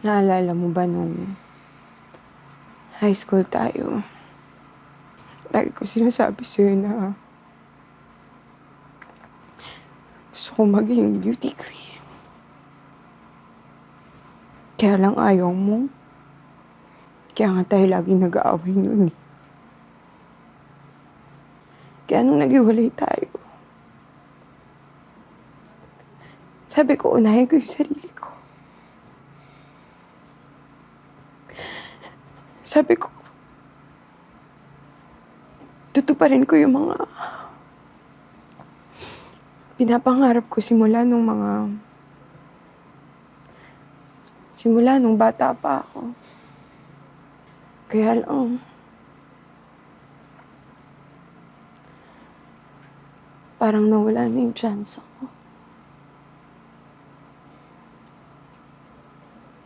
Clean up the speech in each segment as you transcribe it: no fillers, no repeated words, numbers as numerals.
Naalala mo ba nung high school tayo? Lagi ko sinasabi sa'yo na gusto ko maging beauty queen. Kaya lang ayaw mo. Kaya nga tayo laging nag-aaway nun eh. Kaya nung naghiwalay tayo, sabi ko, unahin ko yung sarili ko. Sabi ko, tutuparin ko yung mga pinapangarap ko simula nung bata pa ako. Kaya lang, parang nawala na yung chance ako.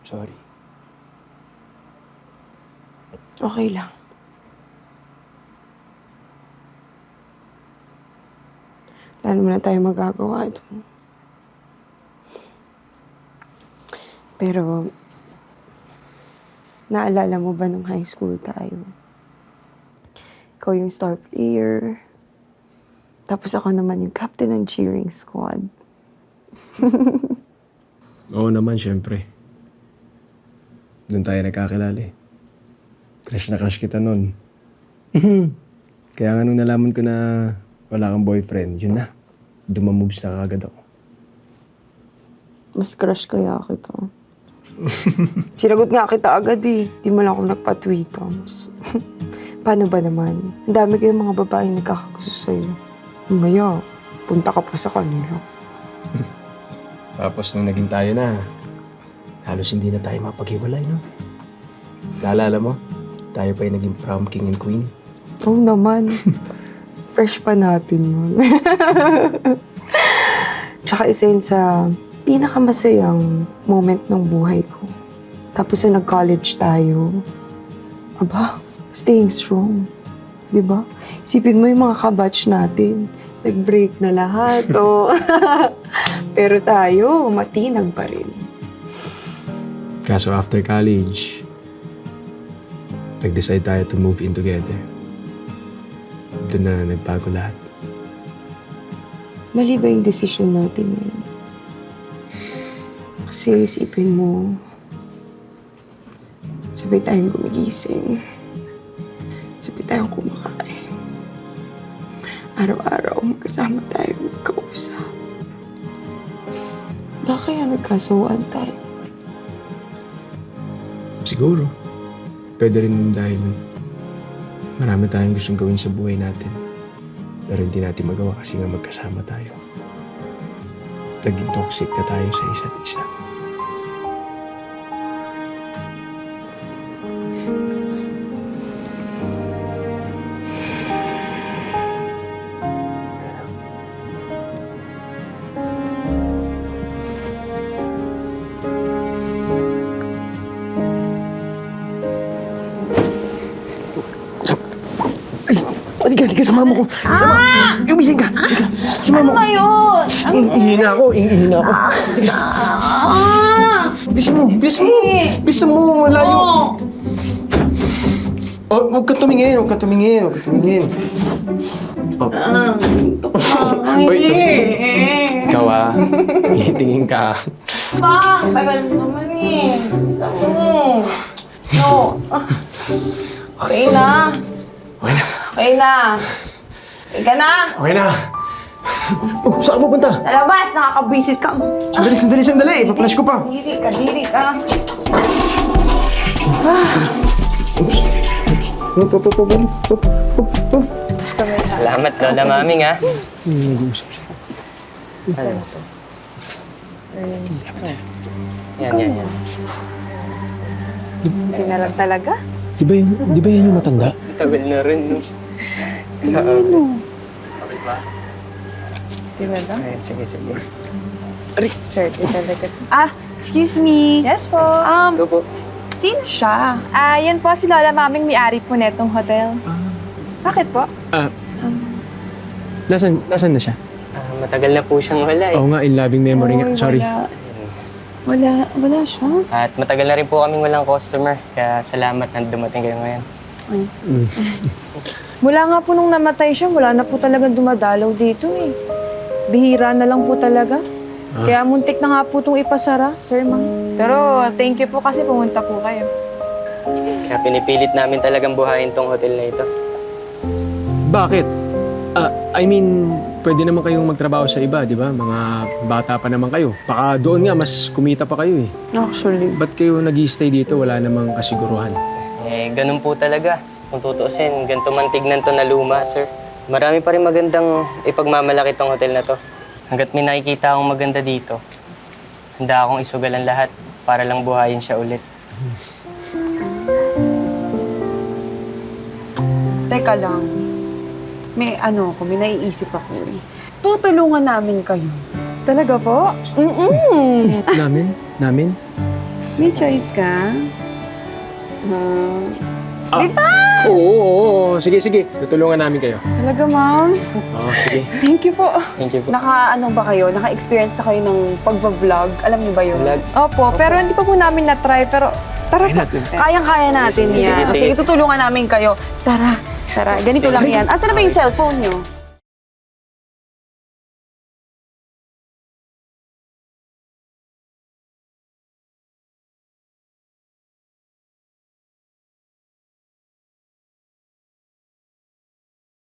Sorry. Okay lang. Lalo mo na tayo magagawa doon. Pero, naalala mo ba nung high school tayo? Ikaw yung star player. Tapos ako naman yung captain ng cheering squad. Oo naman, syempre. Doon tayo nagkakilala eh. Crush na crush kita nun. Kaya nga nung nalaman ko na wala kang boyfriend, yun na. Dumamoves na kagad ako. Mas crush kaya kita. Sinagot nga kita agad eh. Di mo lang ako nagpa-tweetums. Paano ba naman? Ang dami kayong mga babaeng nagkakagusto sa'yo. Mamaya, punta ka pa sa kanila. Tapos nung naging tayo na, halos hindi na tayo mapaghiwalay, no? Naalala mo? Tayo pa yung naging prom king and queen. Oo naman. Fresh pa natin nun. Tsaka isa yun sa pinakamasayang moment ng buhay ko. Tapos nung nag-college tayo, aba, staying strong. Diba? Isipin mo yung mga kabatch natin. Nag-break na lahat, oh. Pero tayo, matinag pa rin. Kaso after college, nag-decide tayo to move in together. Doon na nagbago lahat. Mali ba yung decision natin ngayon? Kasi isipin mo, sabay tayong gumigising. Sabay tayong kumakain. Araw-araw magkasama tayo magkausap. Baka kaya nagkasawaan tayo? Siguro. Pwede rin dahil marami tayong gustong gawin sa buhay natin. Pero hindi natin magawa kasi nga magkasama tayo. Naging toxic na tayo sa isa't isa. Halika, sumama ko. Gumising ka. Halika, sumama ko. Ano yun? Ihina ako. Halika. Bilis mo. Malayo. Oh, huwag ka tumingin. Oh. Uy, ikaw tingin ka. Pa, tagal mo naman eh. Isa mo. No. Okay na. Okay na. Okay na. Oh, saan ka pupunta? Sa labas, nakakabisit ka. Sandali. Ipa-flash ko pa. Diri ka. Salamat, Lola Maming, ha? Nag-uusap siya. Ano? Yan. Hindi na lang talaga. Di ba yan yung matanda? Tagal na rin, no? Okay ba? Talaga? Ayan, sige. Swerte talaga. Excuse me. Yes po. Ito po. Sino siya? Yan po si Lola Maming may-ari po netong hotel. Bakit po? Nasaan na siya? Matagal na po siyang wala, eh. Oo nga, in loving memory nga. Sorry. Wala. Wala siya. At matagal na rin po kaming walang customer. Kaya salamat na dumating kayo ngayon. Mula nga po nung namatay siya, wala na po talagang dumadalaw dito eh. Bihira na lang po talaga. Kaya muntik na nga po itong ipasara, sir, ma'am. Pero thank you po kasi pumunta po kayo. Kaya pinipilit namin talagang buhayin tong hotel na ito. Bakit? I mean, pwede naman kayong magtrabaho sa iba, di ba? Mga bata pa naman kayo. Baka doon nga, mas kumita pa kayo eh. Actually. Ba't kayo nag-i-stay dito? Wala namang kasiguruhan. Ganun po talaga. Kung tutuusin, ganito man tignan to na luma, sir. Marami pa rin magandang ipagmamalaki tong hotel na to. Hanggat may nakikita akong maganda dito, handa akong isugalan lahat para lang buhayin siya ulit. Teka lang. May naiisip ako eh. Tutulungan namin kayo. Talaga po? Namin? May choice ka? Oo. Sige. Tutulungan namin kayo. Talaga, ma'am? Oo, sige. Thank you po. Thank you po. Naka-experience na kayo ng pagva-vlog? Alam niyo ba yun? Vlog. Opo, pero hindi pa po namin na-try, pero tara po. Kayang-kaya natin yan. Sige. Sige, tutulungan namin kayo. Tara. Ganito lang yan. Asan na ba yung cellphone niyo?